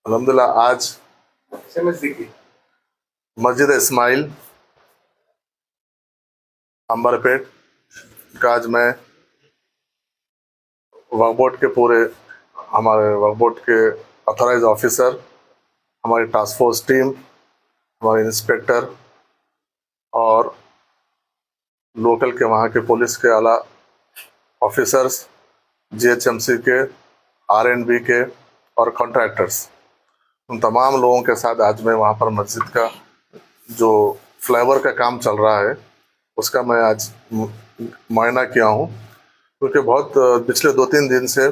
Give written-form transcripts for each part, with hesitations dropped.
अल्हम्दुलिल्लाह आज मस्जिद इस्माइल अंबरपेट का आज मैं वक्फ बोर्ड के पूरे हमारे वक्फ बोर्ड के ऑथराइज ऑफिसर, हमारी टास्क फोर्स टीम, हमारे इंस्पेक्टर और लोकल के वहाँ के पुलिस के आला ऑफिसर्स, जीएचएमसी के, आरएनबी के और कॉन्ट्रैक्टर्स, उन तमाम लोगों के साथ आज मैं वहाँ पर मस्जिद का जो फ्लाईओवर का काम चल रहा है उसका मैं आज मुआयना किया हूँ। क्योंकि बहुत पिछले 2-3 दिन से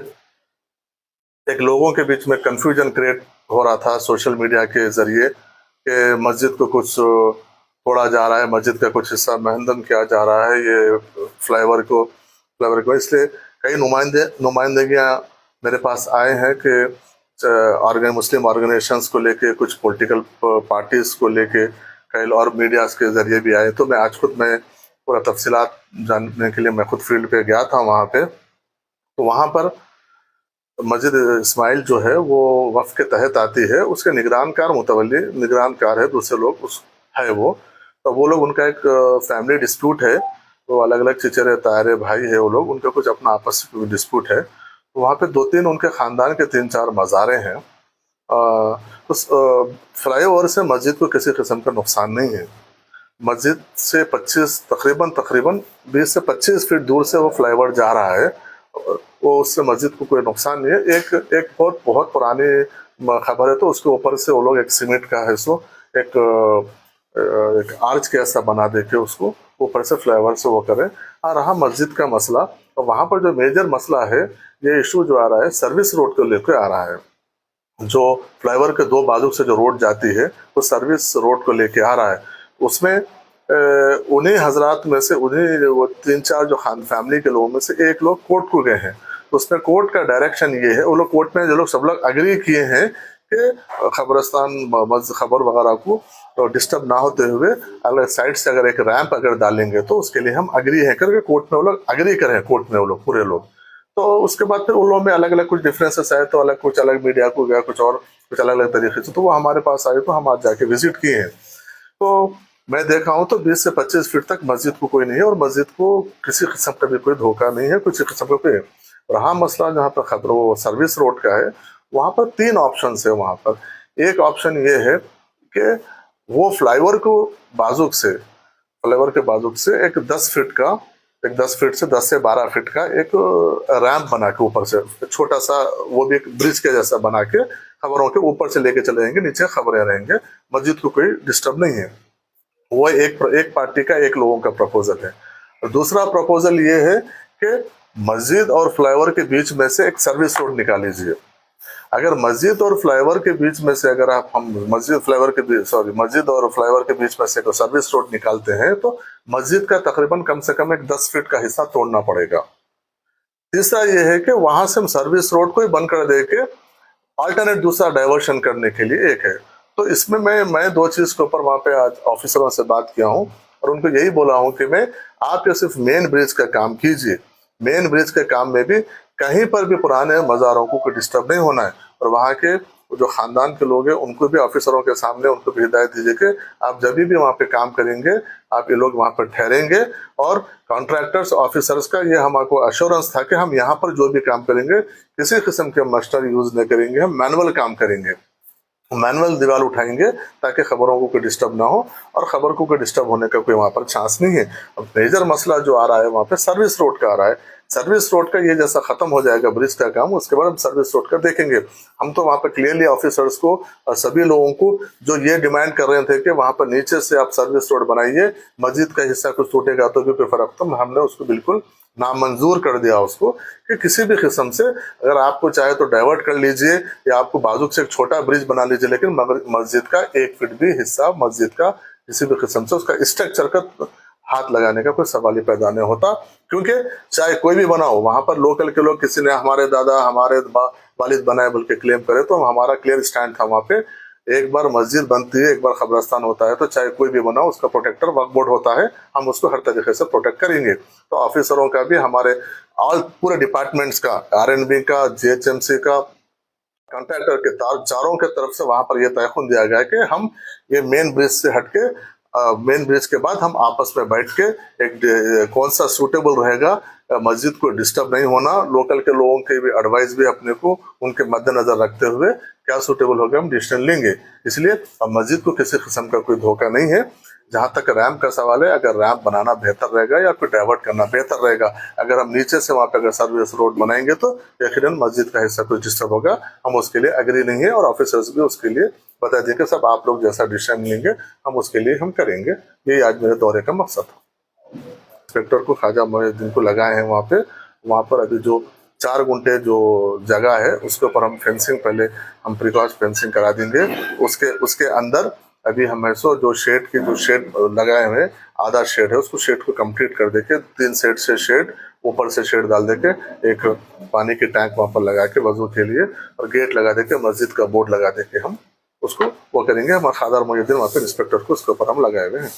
एक लोगों के बीच में कंफ्यूजन क्रिएट हो रहा था सोशल मीडिया के जरिए कि मस्जिद को कुछ तोड़ा जा रहा है, मस्जिद का कुछ हिस्सा महदम किया जा रहा है ये फ्लाईओवर को। इसलिए कई नुमाइंदगियाँ मेरे पास आए हैं कि मुस्लिम ऑर्गेनाइजेशंस को लेके, कुछ पॉलिटिकल पार्टीज को लेके, कई और मीडियाज के जरिए भी आए। तो मैं पूरा तफसीलात जानने के लिए मैं खुद फील्ड पे गया था वहाँ पे। तो वहाँ पर मस्जिद इस्माइल जो है वो वक्फ के तहत आती है, उसके निगरानकार है, दूसरे लोग उस है वो लोग उनका एक फैमिली डिस्प्यूट है। तो अलग अलग चचेरे तारे भाई है, वो लोग उनका कुछ अपना आपस में डिस्प्यूट है। तो वहाँ पे 2-3 उनके ख़ानदान के 3-4 मज़ारें हैं। उस फ्लाईओवर से मस्जिद को किसी किस्म का नुकसान नहीं है। मस्जिद से तकरीबन 20 से 25 फीट दूर से वो फ्लाईओवर जा रहा है, वो उससे मस्जिद को कोई नुकसान नहीं है। एक बहुत पुरानी खबर है, तो उसके ऊपर से वो लोग एक सीमेंट का है सो एक आर्च के ऐसा बना दे के उसको ऊपर से फ्लाईओवर से वो करें। और रहा मस्जिद का मसला, तो वहाँ पर जो मेजर मसला है, ये इशू जो आ रहा है सर्विस रोड को लेकर आ रहा है। जो फ्लाईओवर के 2 बाजू से जो रोड जाती है वो सर्विस रोड को लेके आ रहा है। उसमें उन्हीं हजरात में से उन्हीं वो 3-4 जो खान फैमिली के लोगों में से एक लोग कोर्ट को गए हैं। तो उसमें कोर्ट का डायरेक्शन ये है, वो लोग कोर्ट में जो लोग सब लोग अग्री किए हैं कि खबर वगैरह को तो डिस्टर्ब ना होते हुए अगर साइड से अगर एक रैंप अगर डालेंगे तो उसके लिए हम अग्री है करके कोर्ट में वो लोग अग्री करें, कोर्ट में वो लोग पूरे लोग। तो उसके बाद फिर उन लोगों में अलग अलग कुछ डिफरेंसेस आए, तो कुछ अलग मीडिया को गया, कुछ अलग अलग तरीके से। तो वो हमारे पास आए, तो हम आज जाके विजिट किए हैं। तो मैं देखा हूँ तो 20 से 25 फीट तक मस्जिद को कोई नहीं है, और मस्जिद को किसी किस्म का भी कोई धोखा नहीं है, किसी किस्म का कोई। रहा मसला जहाँ पर खतरा वो सर्विस रोड का है, वहाँ पर 3 ऑप्शन है। वहाँ पर एक ऑप्शन ये है कि वो फ्लाईओवर के बाजुक से एक 10 फीट से 10 से 12 फीट का एक रैंप बना के ऊपर से छोटा सा, वो भी एक ब्रिज के जैसा बना के खबरों के ऊपर से लेके चले जाएंगे, नीचे खबरें रहेंगे, मस्जिद को कोई डिस्टर्ब नहीं है। वो एक पार्टी का, एक लोगों का प्रपोजल है। और दूसरा प्रपोजल ये है कि मस्जिद और फ्लाईओवर के बीच में से एक सर्विस रोड निकाल लीजिए। अगर मस्जिद और फ्लाईओवर के बीच में से अगर हम मस्जिद और फ्लाईओवर के बीच में से एक सर्विस रोड निकालते हैं तो मस्जिद का तकरीबन कम से कम एक 10 फीट का हिस्सा तोड़ना पड़ेगा। तीसरा ये है कि वहां से हम सर्विस रोड को ही बंद कर दे के अल्टरनेट दूसरा डाइवर्शन करने के लिए एक है। तो इसमें मैं 2 चीज के ऊपर वहां पे आज ऑफिसरों से बात किया हूँ और उनको यही बोला हूँ कि आप ये सिर्फ मेन ब्रिज का काम कीजिए। मेन ब्रिज के काम में भी कहीं पर भी पुराने मज़ारों को कोई डिस्टर्ब नहीं होना है, और वहाँ के जो खानदान के लोग हैं उनको भी ऑफिसरों के सामने उनको भी हिदायत दीजिए कि आप जब भी वहाँ पे काम करेंगे आप ये लोग वहाँ पर ठहरेंगे। और कॉन्ट्रैक्टर्स ऑफिसर्स का ये हमको अश्योरेंस था कि हम यहाँ पर जो भी काम करेंगे किसी किस्म के मस्टर यूज नहीं करेंगे, हम मैनुअल काम करेंगे, मैनुअल दीवार उठाएंगे ताकि खबरों को कोई डिस्टर्ब ना हो, और खबर को कोई डिस्टर्ब होने का कोई वहाँ पर चांस नहीं है। अब मेजर मसला जो आ रहा है वहाँ पे सर्विस रोड का आ रहा है। सर्विस रोड का ये जैसा खत्म हो जाएगा ब्रिज का काम, उसके बाद हम सर्विस रोड का देखेंगे। हम तो वहाँ पर क्लियरली ऑफिसर्स को और सभी लोगों को जो ये डिमांड कर रहे थे कि वहाँ पर नीचे से आप सर्विस रोड बनाइए, मस्जिद का हिस्सा कुछ टूटेगा तो भी कोई फर्क, तो हमने उसको बिल्कुल नामंजूर कर दिया उसको कि किसी भी किस्म से अगर आपको चाहे तो डाइवर्ट कर लीजिए या आपको बाजू से एक छोटा ब्रिज बना लीजिए, लेकिन मस्जिद का 1 फीट भी हिस्सा मस्जिद का किसी भी किस्म से उसका स्ट्रक्चर का हाथ लगाने का कोई सवाल ही पैदा नहीं होता। क्योंकि चाहे कोई भी बनाओ, वहां पर लोकल के लोग किसी ने हमारे दादा हमारे वालिद बनाए बोल के क्लेम करे, तो हमारा क्लियर स्टैंड था वहां पे। एक बार मस्जिद बनती है, एक बार कब्रस्तान होता है, तो चाहे कोई भी बनाओ उसका प्रोटेक्टर वक्फ बोर्ड होता है, हम उसको हर तरीके से प्रोटेक्ट करेंगे। तो ऑफिसरों का भी हमारे पूरे डिपार्टमेंट्स का, आरएनबी का, जीएचएमसी का, कॉन्ट्रैक्टर के चारों के तरफ से वहां पर यह तयखुन दिया गया है कि हम ये मेन ब्रिज से हटके, मेन ब्रिज के बाद हम आपस में बैठ के एक कौन सा सूटेबल रहेगा, मस्जिद को डिस्टर्ब नहीं होना, लोकल के लोगों की भी एडवाइस भी अपने को उनके मद्देनजर रखते हुए क्या सूटेबल होगा हम डिसीजन लेंगे। इसलिए अब मस्जिद को किसी किस्म का कोई धोखा नहीं है। जहां तक रैम्प का सवाल है, अगर रैम्प बनाना बेहतर रहेगा या फिर डाइवर्ट करना बेहतर रहेगा, अगर हम नीचे से वहां पे अगर सर्विस रोड बनाएंगे तो यकीनन मस्जिद का हिस्सा कुछ डिस्टर्ब होगा। हम उसके लिए एग्री नहीं है और ऑफिसर्स भी उसके लिए बता देंगे सब आप लोग जैसा डिसीजन लेंगे हम उसके लिए हम करेंगे। यही आज मेरे दौरे का मकसद था। इंस्पेक्टर को ख्वाजा मोइनुद्दीन को लगाए हैं वहाँ पर अभी जो 4 गुंठे जो जगह है उसके ऊपर हम फेंसिंग, पहले हम प्रिकॉश फेंसिंग करा देंगे। उसके अंदर अभी हम जो शेड लगाए हुए, आधा शेड है उसको शेड को कंप्लीट कर देके 3 सेट से शेड, ऊपर से शेड डाल देके एक पानी की टैंक वहां पर लगा के वजू के लिए, और गेट लगा देके मस्जिद का बोर्ड लगा देके हम उसको वो करेंगे। हमारे ख्वाजा मोइनुद्दीन वहाँ पे इंस्पेक्टर को उसके ऊपर हम लगाए हुए हैं।